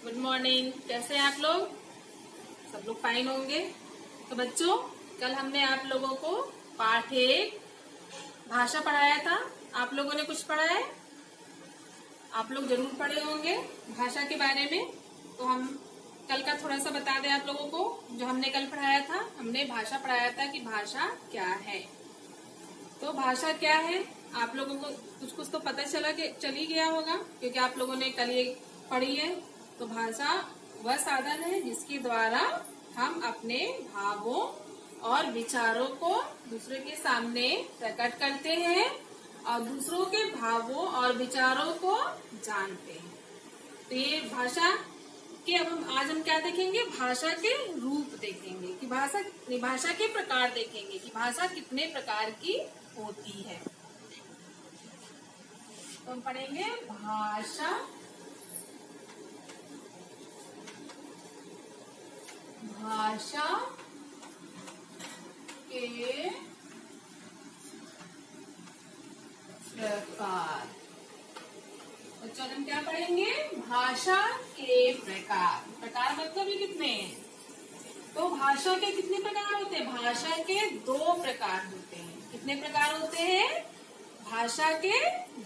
Good morning. कैसे हैं आप लोग? सब लोग फाइन होंगे। तो बच्चों, कल हमने आप लोगों को पाठ 1 भाषा पढ़ाया था। आप लोगों ने कुछ पढ़ा है? आप लोग जरूर पढ़े होंगे भाषा के बारे में। तो हम कल का थोड़ा सा बता दें आप लोगों को। जो हमने कल पढ़ाया था, हमने भाषा पढ़ाया था कि भाषा क्या है। तो भाषा क्या है, आप लोगों को कुछ कुछ तो पता चल ही गया होगा, क्योंकि आप लोगों ने कल ये पढ़ी है। तो भाषा वह साधन है जिसके द्वारा हम अपने भावों और विचारों को दूसरे के सामने प्रकट करते हैं और दूसरों के भावों और विचारों को जानते हैं। तो ये भाषा के अब आज हम क्या देखेंगे? भाषा के रूप देखेंगे कि भाषा के प्रकार देखेंगे कि भाषा कितने प्रकार की होती है। तो हम पढ़ेंगे भाषा के प्रकार। बच्चों हम क्या पढ़ेंगे? भाषा के प्रकार। प्रकार मतलब ये कितने हैं? तो भाषा के कितने प्रकार होते हैं? भाषा के 2 प्रकार होते हैं। कितने प्रकार होते हैं? भाषा के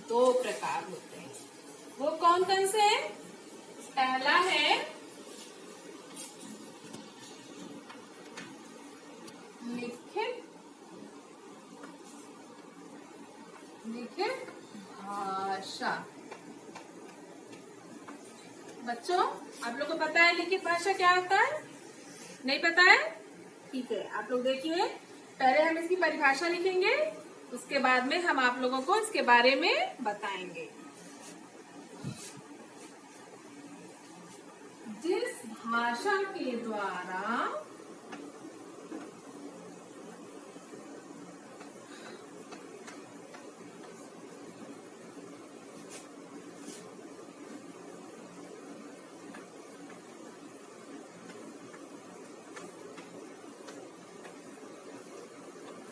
2 प्रकार होते हैं। वो कौन कौन से हैं? पहला है लिखित भाषा। बच्चों, आप लोगों को पता है लिखित भाषा क्या होता है? नहीं पता है? ठीक है, आप लोग देखिए, पहले हम इसकी परिभाषा लिखेंगे, उसके बाद में हम आप लोगों को इसके बारे में बताएंगे। जिस भाषा के द्वारा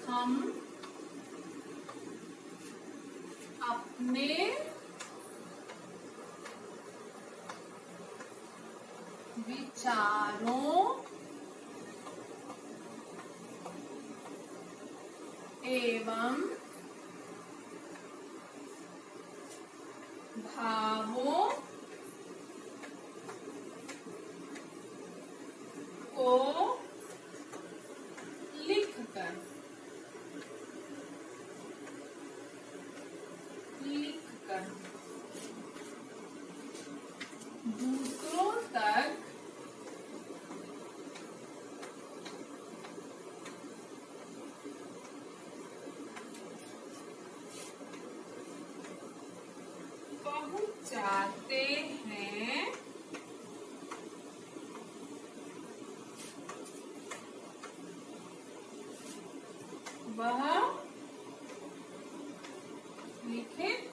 हम अपने विचारों एवं भावों को लिखकर दूसरों तक पहुंचाते हैं। वह लिखित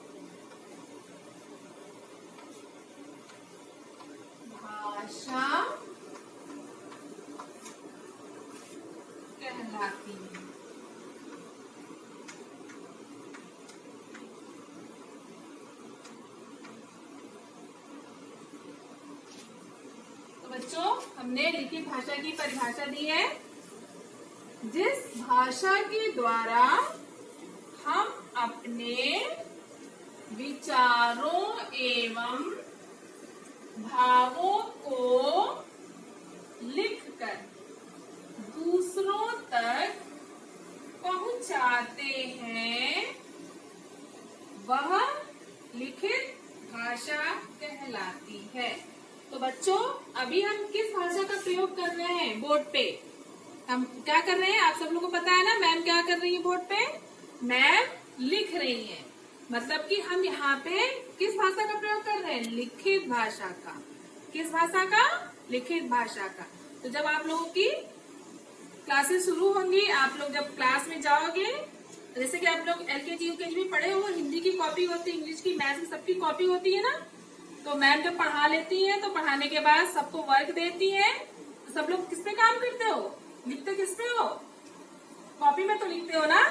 भाषा कहलाती है। तो बच्चों, हमने लिखित भाषा की परिभाषा दी है। जिस भाषा के द्वारा हम अपने विचारों एवं भावों को लिखकर दूसरों तक पहुंचाते हैं, वह लिखित भाषा कहलाती है। तो बच्चों, अभी हम किस भाषा का प्रयोग कर रहे हैं? बोर्ड पे हम क्या कर रहे हैं? आप सब लोगों को पता है ना, मैम क्या कर रही है बोर्ड पे? मैम लिख रही है। मतलब कि हम यहाँ पे किस भाषा का प्रयोग कर रहे हैं? लिखित भाषा का। किस भाषा का? लिखित भाषा का। तो जब आप लोगों की क्लासेस शुरू होंगी, आप लोग जब क्लास में जाओगे, जैसे कि आप लोग LKG UKG में पढ़े हो, हिंदी की कॉपी होती है, इंग्लिश की, मैथ्स की, सबकी कॉपी होती है ना। तो मैम जब पढ़ा लेती है, तो पढ़ाने के बाद सबको वर्क देती है। तो सब लोग किस पे काम करते हो? लिखते किस पे हो? कॉपी में तो लिखते हो ना?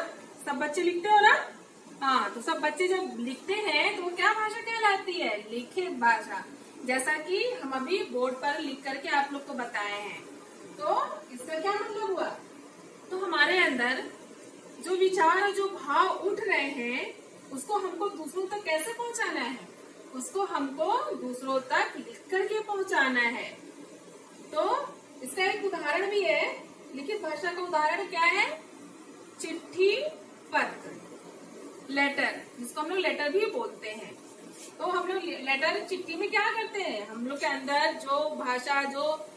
सब बच्चे लिखते हो ना? हाँ, तो सब बच्चे जब लिखते हैं तो वो क्या भाषा कहलाती है? लिखित भाषा। जैसा कि हम अभी बोर्ड पर लिख करके आप लोग को बताए हैं। तो इसका क्या मतलब हुआ? तो हमारे अंदर जो विचार और जो भाव उठ रहे हैं उसको हमको दूसरों तक कैसे पहुंचाना है? उसको हमको दूसरों तक लिख करके पहुंचाना है। तो इसका एक उदाहरण भी है। लिखित भाषा का उदाहरण क्या है? चिट्ठी, पत्र, लेटर, जिसको हम लोग लेटर भी बोलते हैं। तो हम लोग लेटर, चिट्ठी में क्या करते हैं? हम लोग के अंदर जो भाषा, जो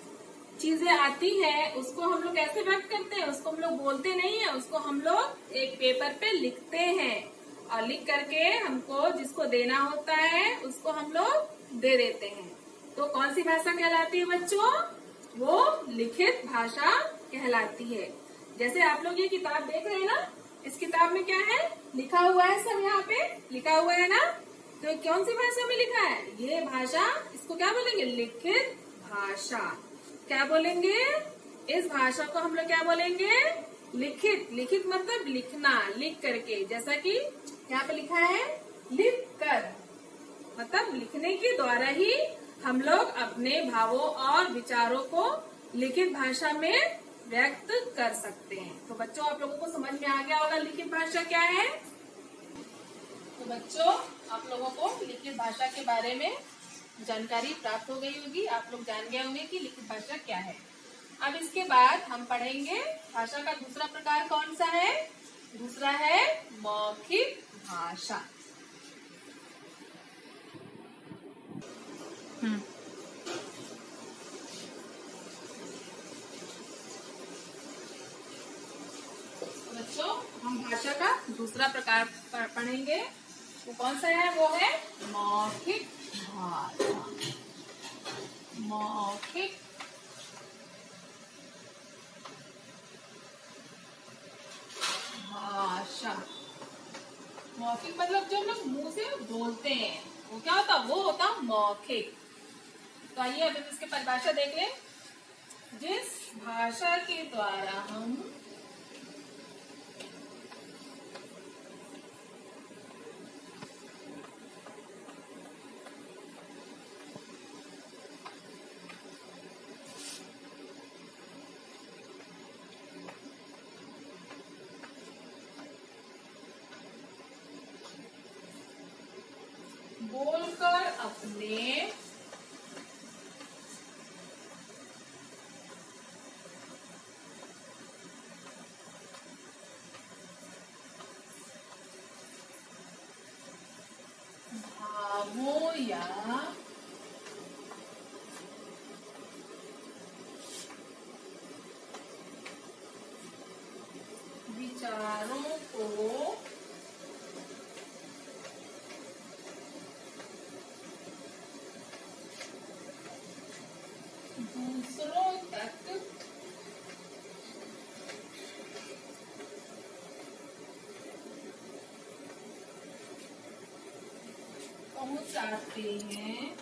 चीजें आती हैं उसको हम लोग कैसे व्यक्त करते हैं? उसको हम लोग बोलते नहीं है, उसको हम लोग एक पेपर पे लिखते हैं और लिख करके हमको जिसको देना होता है उसको हम लोग दे देते हैं। तो कौन सी भाषा कहलाती है बच्चों? वो लिखित भाषा कहलाती है। जैसे आप लोग ये किताब देख रहे हैं ना, इस किताब में क्या है? लिखा हुआ है, सब यहाँ पे लिखा हुआ है ना। तो कौन सी भाषा में लिखा है? ये भाषा, इसको क्या बोलेंगे? लिखित भाषा। क्या बोलेंगे? इस भाषा को हम लोग क्या बोलेंगे? लिखित। लिखित मतलब लिखना, लिख करके। जैसा कि यहाँ पे लिखा है लिख कर, मतलब लिखने के द्वारा ही हम लोग अपने भावों और विचारों को लिखित भाषा में व्यक्त कर सकते हैं। तो बच्चों, आप लोगों को समझ में आ गया होगा लिखित भाषा क्या है। तो बच्चों, आप लोगों को लिखित भाषा के बारे में जानकारी प्राप्त हो गई होगी। आप लोग जान गए होंगे कि लिखित भाषा क्या है। अब इसके बाद हम पढ़ेंगे भाषा का दूसरा प्रकार कौन सा है? दूसरा है मौखिक भाषा। बच्चों, हम भाषा का दूसरा प्रकार पढ़ेंगे। वो कौन सा है? वो है मौखिक भाषा। मौखिक भाषा। मौखिक मतलब जो हम लोग मुंह से बोलते हैं वो क्या होता? वो होता मौखिक। तो आइए अब इसकी परिभाषा देख लें। जिस भाषा के द्वारा हम बोलकर अपने भावों या विचारों को दूसरों तक पहुंचाते हैं,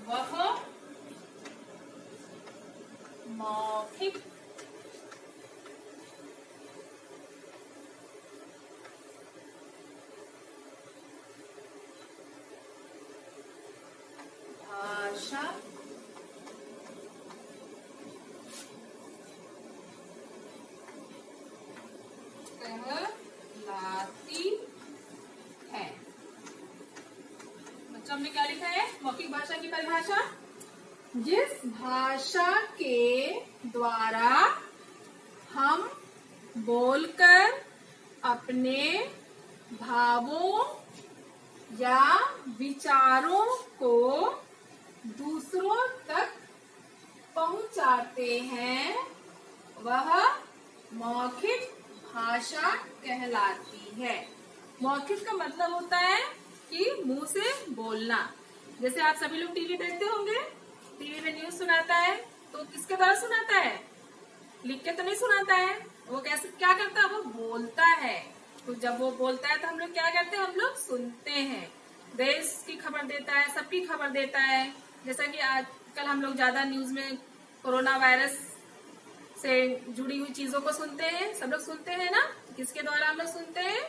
वह मौखिक भाषा कहलाती है। बच्चों, हमने क्या लिखा है? मौखिक भाषा की परिभाषा। जिस भाषा के द्वारा हम बोलकर अपने भावों या विचारों को दूसरों तक पहुंचाते हैं, वह मौखिक भाषा कहलाती है। मौखिक का मतलब होता है कि मुंह से बोलना। जैसे आप सभी लोग टीवी देखते होंगे, टीवी में न्यूज सुनाता है तो किसके द्वारा सुनाता है? लिख के तो नहीं सुनाता है। वो कैसे क्या करता है? वो बोलता है। तो जब वो बोलता है तो हम लोग क्या करते हैं? हम लोग सुनते हैं। देश की खबर देता है, सबकी खबर देता है। जैसा कि आजकल हम लोग ज्यादा न्यूज में कोरोना वायरस से जुड़ी हुई चीजों को सुनते हैं, सब लोग सुनते हैं ना। किसके द्वारा हम लोग सुनते हैं?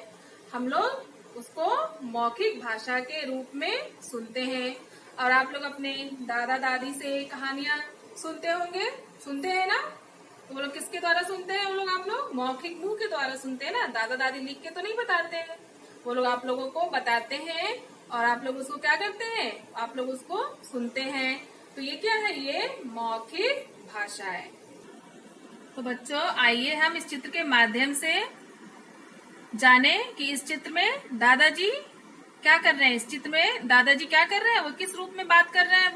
हम लोग उसको मौखिक भाषा के रूप में सुनते हैं। और आप लोग अपने दादा दादी से कहानियां सुनते होंगे, सुनते हैं ना। तो वो लोग किसके द्वारा सुनते हैं? वो लोग आप लोग मौखिक मुंह के द्वारा सुनते हैं ना। दादा दादी लिख के तो नहीं बताते हैं, वो लोग आप लोगों को बताते हैं और आप लोग उसको क्या करते हैं? आप लोग उसको सुनते हैं। तो ये क्या है? ये मौखिक भाषा है। तो बच्चों आइए हम इस चित्र के माध्यम से जाने कि इस चित्र में दादाजी क्या कर रहे हैं। इस चित्र में दादाजी क्या कर रहे हैं? वो किस रूप में बात कर रहे हैं?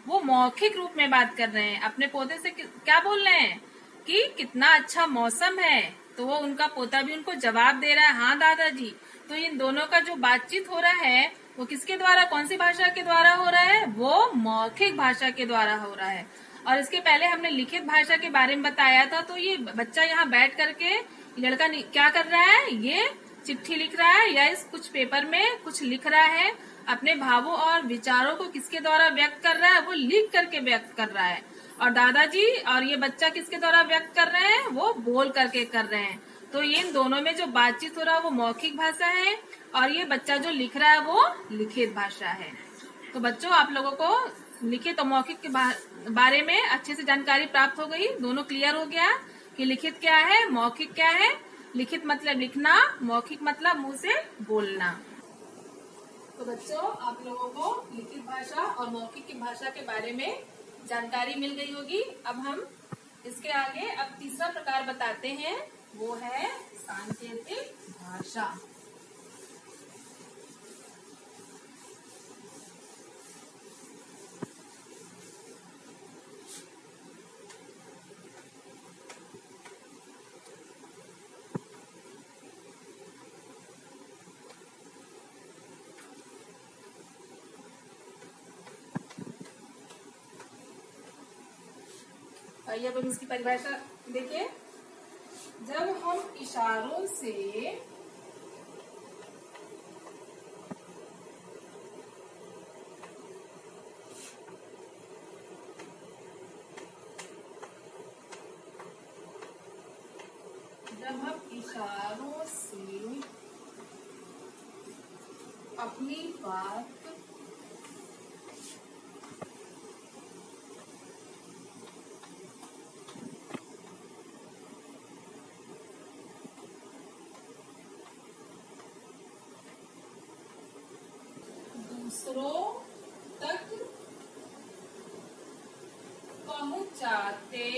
वो मौखिक रूप में बात कर रहे हैं। अपने पोते से क्या बोल रहे हैं कि कितना अच्छा मौसम है। तो वो उनका पोता भी उनको जवाब दे रहा है, हाँ दादाजी। तो इन दोनों का जो बातचीत हो रहा है वो किसके द्वारा, कौन सी भाषा के द्वारा हो रहा है? वो मौखिक भाषा के द्वारा हो रहा है। और इसके पहले हमने लिखित भाषा के बारे में बताया था। तो ये बच्चा यहाँ बैठ करके लड़का क्या कर रहा है? ये चिट्ठी लिख रहा है या इस कुछ पेपर में कुछ लिख रहा है। अपने भावों और विचारों को किसके द्वारा व्यक्त कर रहा है? वो लिख करके व्यक्त कर रहा है। और दादाजी और ये बच्चा किसके द्वारा व्यक्त कर रहे हैं? वो बोल करके कर रहे हैं। तो ये इन दोनों में जो बातचीत हो रहा है वो मौखिक भाषा है और ये बच्चा जो लिख रहा है वो लिखित भाषा है। तो बच्चों आप लोगों को लिखित और मौखिक के बारे में अच्छे से जानकारी प्राप्त हो गई। दोनों क्लियर हो गया कि लिखित क्या है, मौखिक क्या है। लिखित मतलब लिखना, मौखिक मतलब मुंह से बोलना। तो बच्चों आप लोगों को लिखित भाषा और मौखिक की भाषा के बारे में जानकारी मिल गई होगी। अब हम इसके आगे अब तीसरा प्रकार बताते हैं, वो है सांकेतिक भाषा। आइए अब हम इसकी परिभाषा देखिए। जब हम इशारों से अपनी बात दूसरों तक पहुंचाते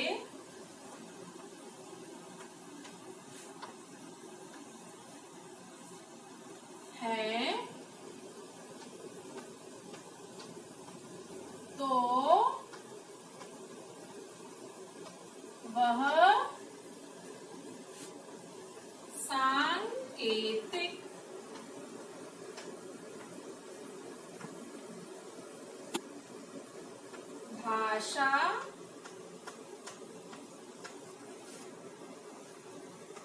हैं तो वह सांकेतिक भाषा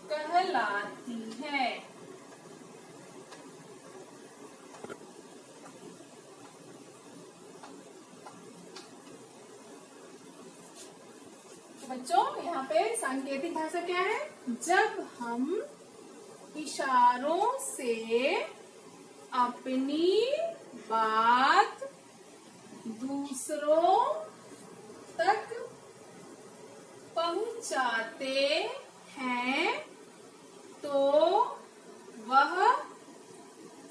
कहलाती है। बच्चों यहाँ पे सांकेतिक भाषा क्या है? जब हम इशारों से अपनी बात दूसरों तक पहुंचाते हैं तो वह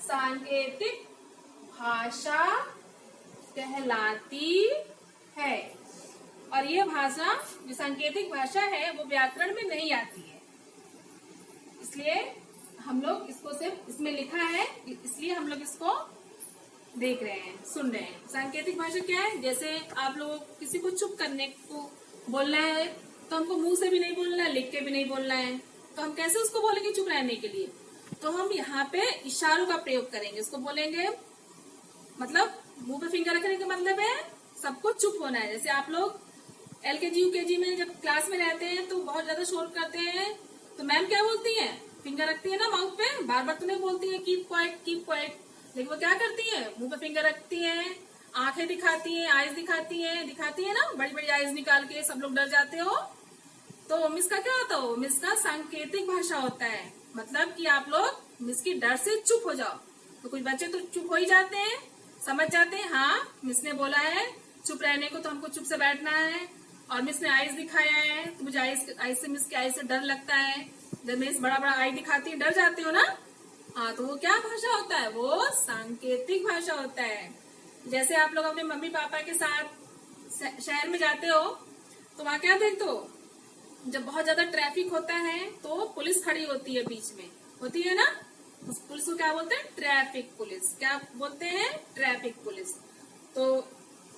सांकेतिक भाषा कहलाती है। और यह भाषा जो सांकेतिक भाषा है वो व्याकरण में नहीं आती है, इसलिए हम लोग इसको सिर्फ इसमें लिखा है, इसलिए हम लोग इसको देख रहे हैं, सुन रहे हैं। सांकेतिक भाषा क्या है? जैसे आप लोगों को किसी को चुप करने को बोलना है तो हमको मुंह से भी नहीं बोलना है, लिख के भी नहीं बोलना है, तो हम कैसे उसको बोलेंगे चुप रहने के लिए? तो हम यहाँ पे इशारों का प्रयोग करेंगे, उसको बोलेंगे, मतलब मुंह पे फिंगर रखने का मतलब है सबको चुप होना है। जैसे आप लोग LKG UKG में जब क्लास में रहते हैं तो बहुत ज्यादा शोर करते हैं, तो मैम क्या बोलती है? फिंगर रखती है ना माउथ पे, बार बार तो नहीं बोलती है कीप क्वाइट कीप क्वाइट, लेकिन वो क्या करती है? मुंह पे फिंगर रखती है, आंखें दिखाती हैं, आईज दिखाती है ना, बड़ी बड़ी आईज निकाल के सब लोग डर जाते हो। तो मिस का क्या होता है? मिस का सांकेतिक भाषा होता है, मतलब कि आप लोग मिस की डर से चुप हो जाओ। तो कुछ बच्चे तो चुप हो ही जाते हैं, समझ जाते हैं हाँ मिस ने बोला है चुप रहने को, तो हमको चुप से बैठना है। और मिस ने आइस दिखाया है तो मुझे आइस से, मिस के आइस से डर लगता है। जब मिस बड़ा बड़ा आई दिखाती है डर जाते हो ना। हाँ, तो वो क्या भाषा होता है? वो सांकेतिक भाषा होता है। जैसे आप लोग अपने मम्मी पापा के साथ शहर में जाते हो तो वहाँ क्या देखते हो? जब बहुत ज्यादा ट्रैफिक होता है तो पुलिस खड़ी होती है बीच में, होती है ना। उस पुलिस को क्या बोलते हैं? Traffic police. क्या बोलते हैं? Traffic police. तो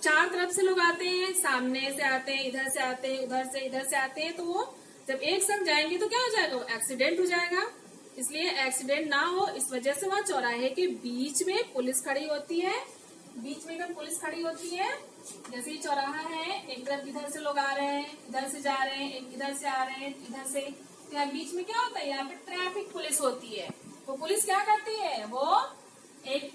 चार तरफ से लोग आते हैं, सामने से आते हैं, इधर से आते हैं, उधर से इधर से आते हैं। तो वो जब एक संग जाएंगे तो क्या हो जाएगा? वो एक्सीडेंट हो जाएगा। इसलिए एक्सीडेंट ना हो इस वजह से वहाँ चौराहे के बीच में पुलिस खड़ी होती है। बीच में जब पुलिस खड़ी होती है, जैसे ही चौराहा है, एक तरफ इधर से लोग आ रहे हैं, इधर से जा रहे हैं, एक इधर से आ रहे हैं, इधर से, तो यहाँ बीच में क्या होता है? यहाँ पे ट्रैफिक पुलिस होती है। वो पुलिस क्या करती है? वो एक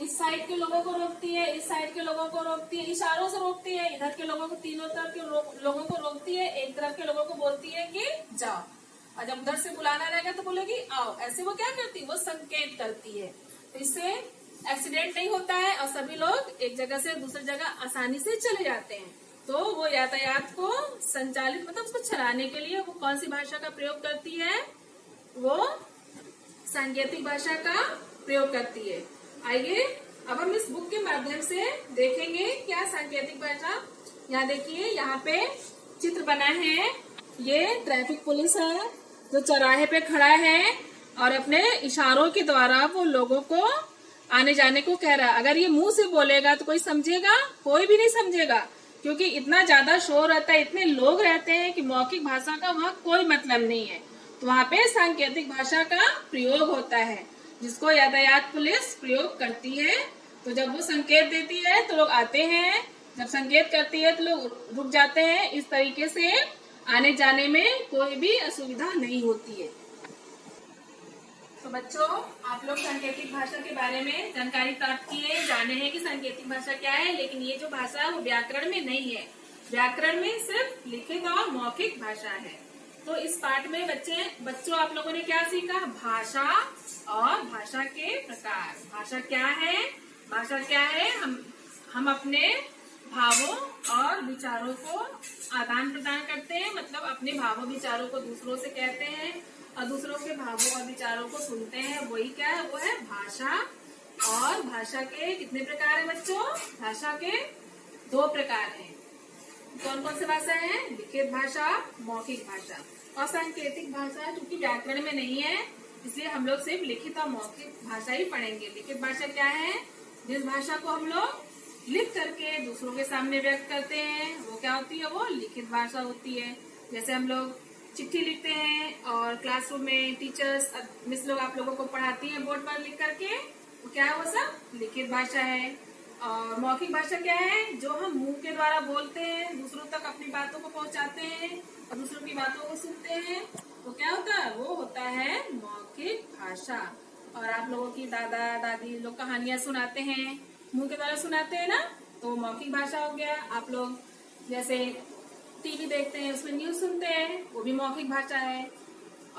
इस साइड के लोगों को रोकती है, इस साइड के लोगों को रोकती है, इशारों से रोकती है, इधर के लोगों को, तीनों तरफ के लोगों को रोकती है, एक तरफ के लोगों को बोलती है कि जाओ, और जब उधर से बुलाना रहेगा तो बोलेगी आओ। ऐसे वो क्या करती है? वो संकेत करती है। तो इससे एक्सीडेंट नहीं होता है और सभी लोग एक जगह से दूसरी जगह आसानी से चले जाते हैं। तो वो यातायात को संचालित, मतलब उसको चलाने के लिए वो कौन सी भाषा का प्रयोग करती है? वो सांकेतिक भाषा का प्रयोग करती है। आइए अब हम इस बुक के माध्यम से देखेंगे क्या सांकेतिक भाषा। यहाँ देखिए, यहाँ पे चित्र बना है। ये ट्रैफिक पुलिस है जो चौराहे पे खड़ा है और अपने इशारों के द्वारा वो लोगों को आने जाने को कह रहा है। अगर ये मुंह से बोलेगा तो कोई समझेगा? कोई भी नहीं समझेगा, क्योंकि इतना ज्यादा शोर रहता है, इतने लोग रहते हैं कि मौखिक भाषा का वहाँ कोई मतलब नहीं है। तो वहाँ पे सांकेतिक भाषा का प्रयोग होता है, जिसको यातायात पुलिस प्रयोग करती है। तो जब वो संकेत देती है तो लोग आते हैं, जब संकेत करती है तो लोग रुक जाते हैं। इस तरीके से आने जाने में कोई भी असुविधा नहीं होती है। तो बच्चों, आप लोग सांकेतिक भाषा के बारे में जानकारी प्राप्त किए, जाने हैं कि सांकेतिक भाषा क्या है। लेकिन ये जो भाषा है वो व्याकरण में नहीं है, व्याकरण में सिर्फ लिखित और मौखिक भाषा है। तो इस पाठ में बच्चों आप लोगों ने क्या सीखा? भाषा और भाषा के प्रकार। भाषा क्या है? भाषा क्या है? हम अपने भावों और विचारों को आदान प्रदान करते हैं, मतलब अपने भावों विचारों को दूसरों से कहते हैं और दूसरों के भावों और विचारों को सुनते हैं। वही क्या है? वो है भाषा। और भाषा के कितने प्रकार है बच्चों? भाषा के 2 प्रकार हैं। कौन कौन सी भाषा है? लिखित भाषा, मौखिक भाषा। और सांकेतिक भाषा क्योंकि व्याकरण में नहीं है, इसलिए हम लोग सिर्फ लिखित और मौखिक भाषा ही पढ़ेंगे। लिखित भाषा क्या है? जिस भाषा को हम लोग लिख करके दूसरों के सामने व्यक्त करते हैं, वो क्या होती है? वो लिखित भाषा होती है। जैसे हम लोग चिट्ठी लिखते हैं और क्लासरूम में टीचर्स, मिस लोग आप लोगों को पढ़ाती हैं बोर्ड पर लिख करके, वो क्या है? वो सब लिखित भाषा है। और मौखिक भाषा क्या है? जो हम मुंह के द्वारा बोलते हैं, दूसरों तक अपनी बातों को पहुंचाते हैं और दूसरों की बातों को सुनते हैं, वो क्या होता है? वो होता है मौखिक भाषा। और आप लोगों की दादा दादी लोग कहानियां सुनाते हैं, मुंह के द्वारा सुनाते हैं ना, तो मौखिक भाषा हो गया। आप लोग जैसे टीवी देखते हैं, उसमें न्यूज सुनते हैं, वो भी मौखिक भाषा है।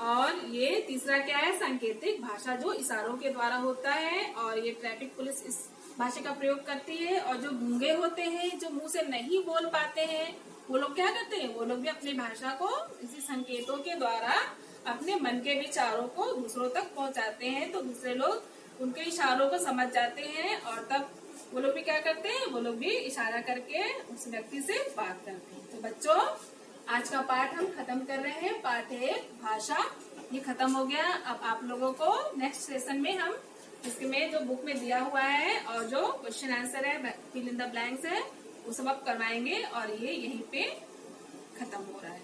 और ये तीसरा क्या है? सांकेतिक भाषा, जो इशारों के द्वारा होता है। और ये ट्रैफिक पुलिस इस भाषा का प्रयोग करती है। और जो गूंगे होते हैं, जो मुंह से नहीं बोल पाते हैं, वो लोग क्या करते हैं? वो लोग भी अपनी भाषा को इसी संकेतों के द्वारा अपने मन के विचारों को दूसरों तक पहुंचाते हैं। तो दूसरे लोग उनके इशारों को समझ जाते हैं और तब वो लोग भी क्या करते हैं? वो लोग भी इशारा करके उस व्यक्ति से बात करते हैं। तो बच्चों, आज का पाठ हम खत्म कर रहे हैं। पाठ 1 भाषा ये खत्म हो गया। अब आप लोगों को नेक्स्ट सेशन में हम इसमें जो बुक में दिया हुआ है और जो क्वेश्चन आंसर है, फिल इन द ब्लैंक्स है, वो सब आप करवाएंगे। और ये यहीं पे खत्म हो रहा है।